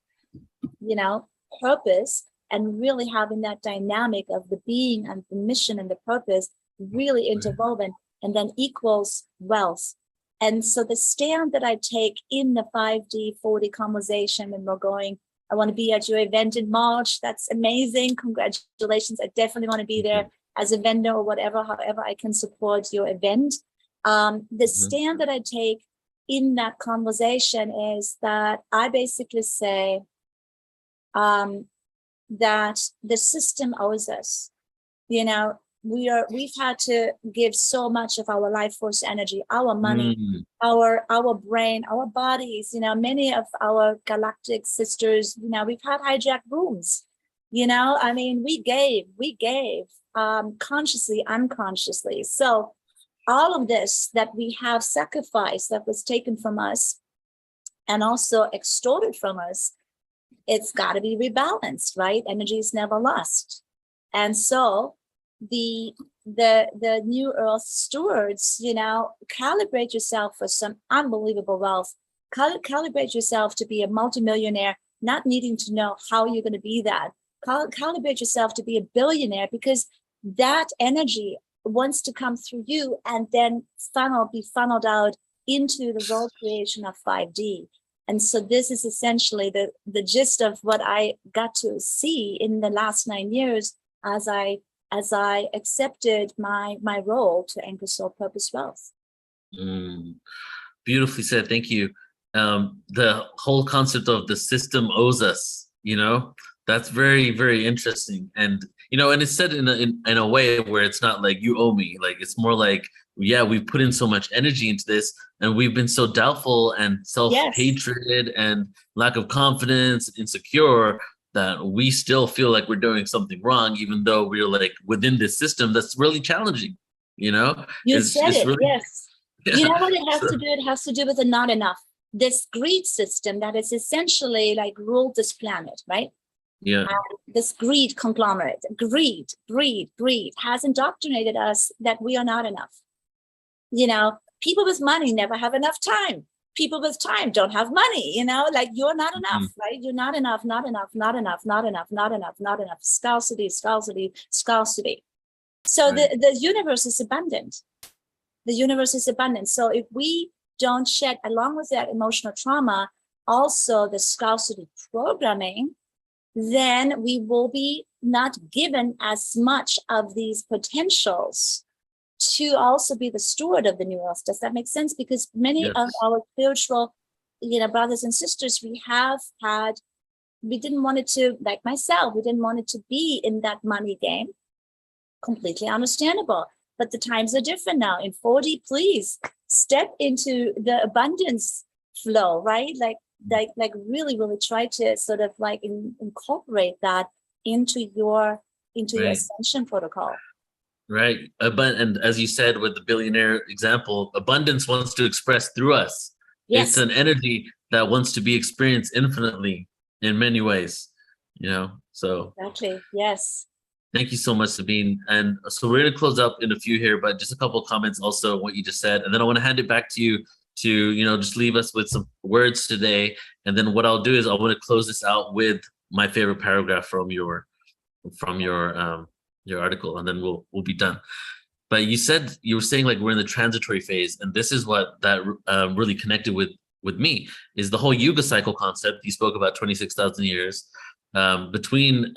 you know, purpose, and really having that dynamic of the being and the mission and the purpose really interwoven, and then equals wealth. And so the stand that I take in the 5D 4D conversation, and we're going, I want to be at your event in March. That's amazing. Congratulations. I definitely want to be there as a vendor or whatever, however I can support your event. The stand that I take in that conversation is that I basically say that the system owes us. You know, we've had to give so much of our life force energy, our money, our brain, our bodies, you know, many of our galactic sisters, you know, we've had hijacked rooms, you know, I mean, we gave consciously, unconsciously. So all of this that we have sacrificed, that was taken from us and also extorted from us, it's got to be rebalanced, right? Energy is never lost. And so the new earth stewards, you know, calibrate yourself for some unbelievable wealth. Calibrate yourself to be a multimillionaire, not needing to know how you're going to be that. Calibrate yourself to be a billionaire, because that energy wants to come through you and then be funneled out into the world creation of 5D. And so this is essentially the gist of what I got to see in the last 9 years as I accepted my role to anchor soul purpose wealth. Beautifully said. Thank you. The whole concept of the system owes us, that's very, very interesting. And, and it's said in a way where it's not like you owe me. Like, it's more like, yeah, we've put in so much energy into this and we've been so doubtful and self-hatred and lack of confidence, insecure, that we still feel like we're doing something wrong, even though we're like within this system that's really challenging, You said it, really, yes. Yeah. You know what it has to do? It has to do with the not enough. This greed system that is essentially like ruled this planet, right? Yeah. This greed conglomerate, greed has indoctrinated us that we are not enough. People with money never have enough time. People with time don't have money, like you're not enough, right? You're not enough, not enough, not enough, not enough, not enough, not enough. Scarcity. So right. the universe is abundant. The universe is abundant. So if we don't shed, along with that emotional trauma, also the scarcity programming, then we will be not given as much of these potentials to also be the steward of the new earth. Does that make sense? Because many of our spiritual, brothers and sisters, we didn't want it to, like myself, we didn't want it to be in that money game. Completely understandable. But the times are different now. In 4D, please step into the abundance flow, right? Like really, really try to sort of like incorporate that into your ascension protocol. Right. And as you said, with the billionaire example, abundance wants to express through us. Yes. It's an energy that wants to be experienced infinitely in many ways, so. Exactly. Yes. Thank you so much, Sabine. And so we're going to close up in a few here, but just a couple of comments also on what you just said. And then I want to hand it back to you to, just leave us with some words today. And then what I'll do is I want to close this out with my favorite paragraph from your article, and then we'll be done. But you were saying like we're in the transitory phase, and this is what that really connected with me, is the whole Yuga cycle concept. You spoke about 26,000 years between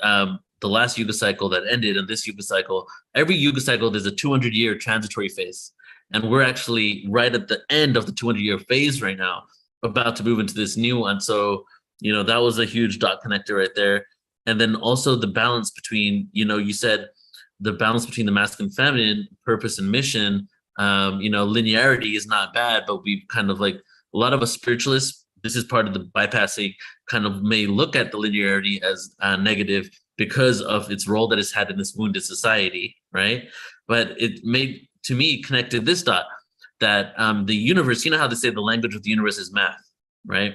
the last Yuga cycle that ended and this Yuga cycle. Every Yuga cycle, there's a 200-year transitory phase, and we're actually right at the end of the 200-year phase right now, about to move into this new one. So that was a huge dot connector right there. And then also the balance between, you said the balance between the masculine and feminine, purpose and mission, linearity is not bad, but we kind of like, a lot of us spiritualists, this is part of the bypassing, kind of may look at the linearity as negative because of its role that it's had in this wounded society, right? But it made, to me, connected this dot, that the universe, how they say the language of the universe is math, right?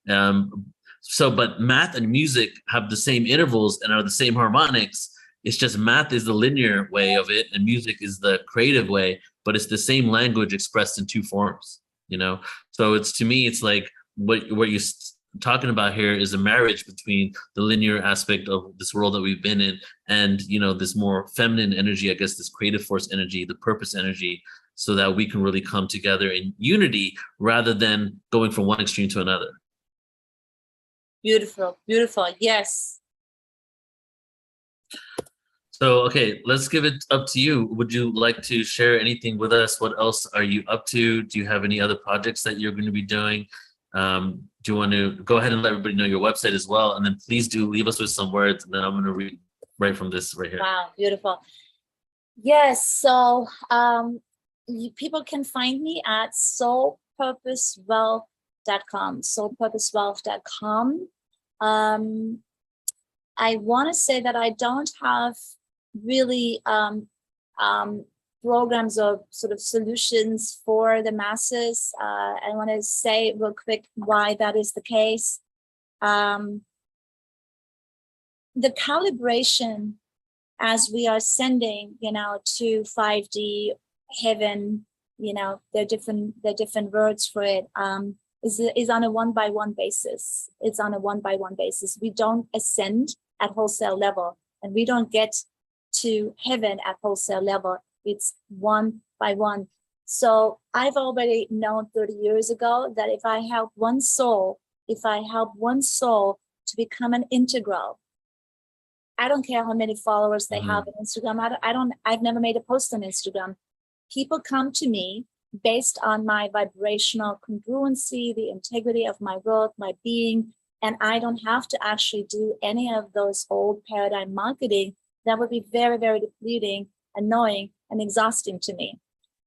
But math and music have the same intervals and are the same harmonics. It's just math is the linear way of it and music is the creative way, but it's the same language expressed in two forms, So to me, it's like what you're talking about here is a marriage between the linear aspect of this world that we've been in and, this more feminine energy, I guess, this creative force energy, the purpose energy, so that we can really come together in unity rather than going from one extreme to another. Beautiful. Yes. So, okay, let's give it up to you. Would you like to share anything with us? What else are you up to? Do you have any other projects that you're going to be doing? Do you want to go ahead and let everybody know your website as well? And then please do leave us with some words, and then I'm going to read right from this right here. Wow, beautiful. Yes, so people can find me at soulpurposewealth.com, soulpurposewealth.com. I want to say that I don't have really programs or sort of solutions for the masses. I want to say real quick why that is the case. The calibration as we are sending, to 5D heaven, there are different words for it, is on a one-by-one basis. It's on a one-by-one basis. We don't ascend at wholesale level, and we don't get to heaven at wholesale level It's one by one. So I've already known 30 years ago that if I help one soul to become an integral, I don't care how many followers they have on Instagram. I've never made a post on Instagram. People come to me based on my vibrational congruency, the integrity of my work, my being, and I don't have to actually do any of those old paradigm marketing. That would be very, very depleting, annoying, and exhausting to me.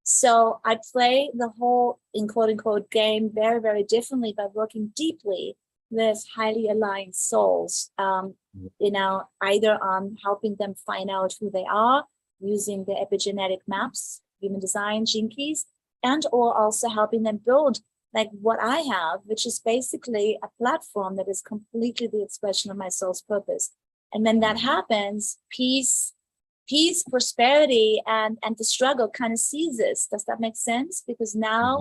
So I play the whole, in quote unquote, game very, very differently by working deeply with highly aligned souls, either on helping them find out who they are using the epigenetic maps, human design, gene keys, and or also helping them build like what I have, which is basically a platform that is completely the expression of my soul's purpose. And when that happens, peace, prosperity, and the struggle kind of ceases. Does that make sense? Because now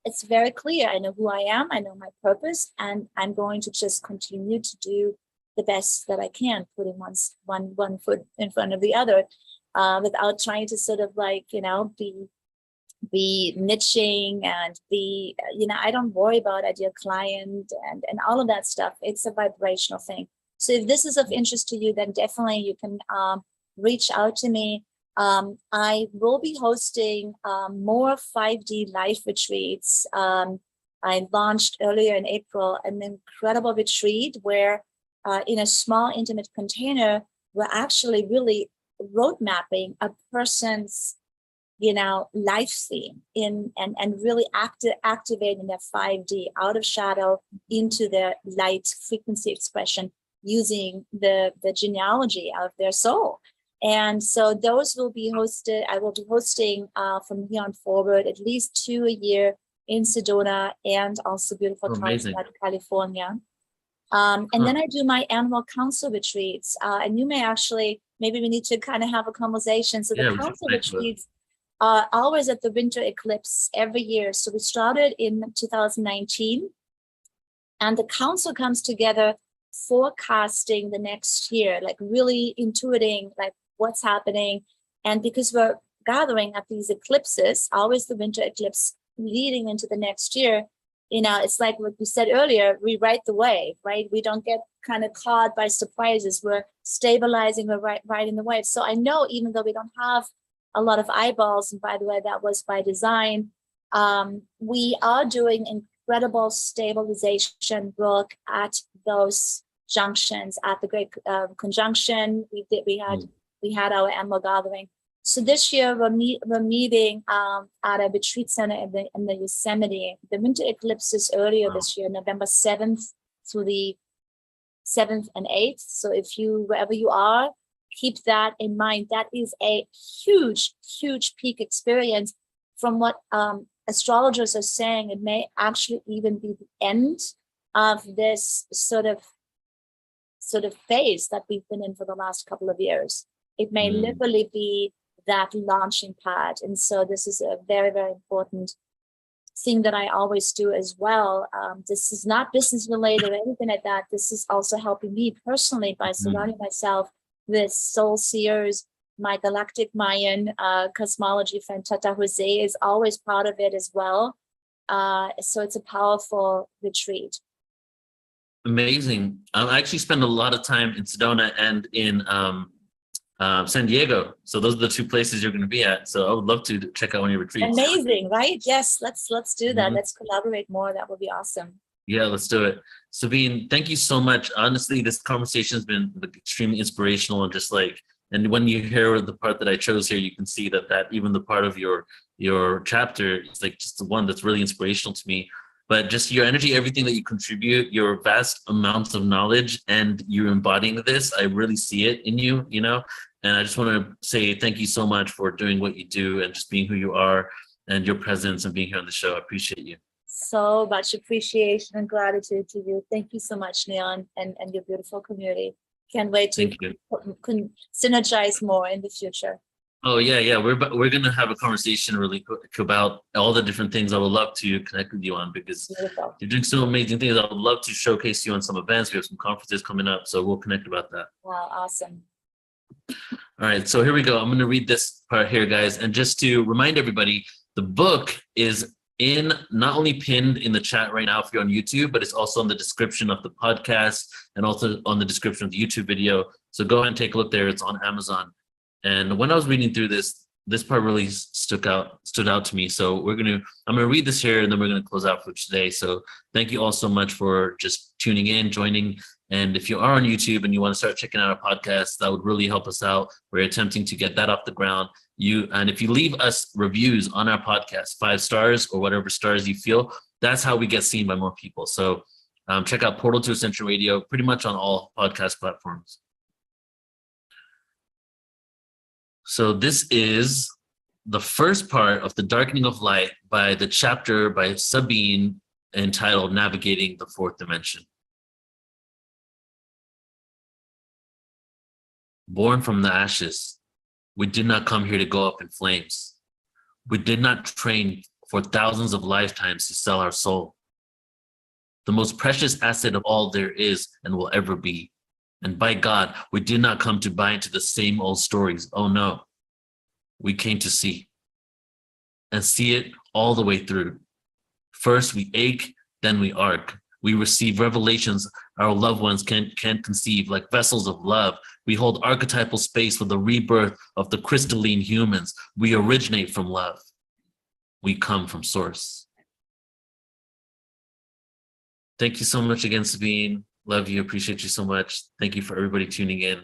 it's very clear. I know who I am. I know my purpose, and I'm going to just continue to do the best that I can, putting one foot in front of the other, without trying to sort of like, be niching and be, I don't worry about ideal client and all of that stuff. It's a vibrational thing. So if this is of interest to you, then definitely you can reach out to me. I will be hosting more 5D life retreats. I launched earlier in April an incredible retreat where in a small intimate container, we're actually really road mapping a person's life theme and really activating their 5D out of shadow into their light frequency expression using the genealogy of their soul. And so those will be hosted. I will be hosting from here on forward at least 2 a year in Sedona and also beautiful Carlsbad, California. And then I do my annual council retreats. And you may actually, maybe we need to kind of have a conversation. So the council retreats are always at the winter eclipse every year. So we started in 2019, and the council comes together forecasting the next year, like really intuiting like what's happening. And because we're gathering at these eclipses, always the winter eclipse leading into the next year, it's like what you said earlier, we ride the wave, right? We don't get kind of caught by surprises. We're stabilizing, we're riding the wave. So I know even though we don't have a lot of eyeballs, and by the way, that was by design, we are doing incredible stabilization work at those junctions, at the Great Conjunction. We had our annual gathering. So this year we're meeting at a retreat center in the Yosemite. The winter eclipse is earlier this year, November 7th through the 7th and 8th. So if you, wherever you are, keep that in mind. That is a huge, huge peak experience. From what astrologers are saying, it may actually even be the end of this sort of phase that we've been in for the last couple of years. It may literally be that launching pad. And so this is a very, very important thing that I always do as well. This is not business related or anything like that. This is also helping me personally by surrounding myself with soul seers. My galactic Mayan cosmology friend Tata Jose is always part of it as well. So it's a powerful retreat. Amazing. I actually spend a lot of time in Sedona and in San Diego. So those are the two places you're going to be at. So I would love to check out one of your retreats. Amazing, right? Yes, let's do that. Let's collaborate more. That would be awesome. Yeah, let's do it. Sabine, thank you so much. Honestly, this conversation has been extremely inspirational, and just like, and when you hear the part that I chose here, you can see that even the part of your chapter is like just the one that's really inspirational to me. But just your energy, everything that you contribute, your vast amounts of knowledge, and you're embodying this, I really see it in you, And I just want to say thank you so much for doing what you do and just being who you are, and your presence and being here on the show. I appreciate you. So much appreciation and gratitude to you. Thank you so much, Neon, and your beautiful community. Can't wait to synergize more in the future. Oh yeah. We're gonna have a conversation really quick about all the different things I would love to connect with you on, because you're doing so amazing things. I would love to showcase you on some events. We have some conferences coming up, so we'll connect about that. Wow, awesome. All right, so here we go. I'm going to read this part here, guys. And just to remind everybody, the book is not only pinned in the chat right now if you're on YouTube, but it's also in the description of the podcast and also on the description of the YouTube video. So go ahead and take a look there. It's on Amazon. And when I was reading through this part really stood out to me. So I'm gonna read this here, and then we're gonna close out for today. So thank you all so much for just tuning in, joining. And if you are on YouTube and you want to start checking out our podcast, that would really help us out. We're attempting to get that off the ground. And if you leave us reviews on our podcast, 5 stars or whatever stars you feel, that's how we get seen by more people. So check out Portal to Ascension Radio pretty much on all podcast platforms. So this is the first part of The Darkening of Light by the chapter by Sabine entitled Navigating the Fourth Dimension. Born from the ashes, we did not come here to go up in flames. We did not train for thousands of lifetimes to sell our soul. The most precious asset of all there is and will ever be. And by God, we did not come to buy into the same old stories. Oh no, we came to see and see it all the way through. First we ache, then we arc. We receive revelations our loved ones can't conceive, like vessels of love. We hold archetypal space for the rebirth of the crystalline humans. We originate from love. We come from source. Thank you so much again, Sabine. Love you. Appreciate you so much. Thank you for everybody tuning in.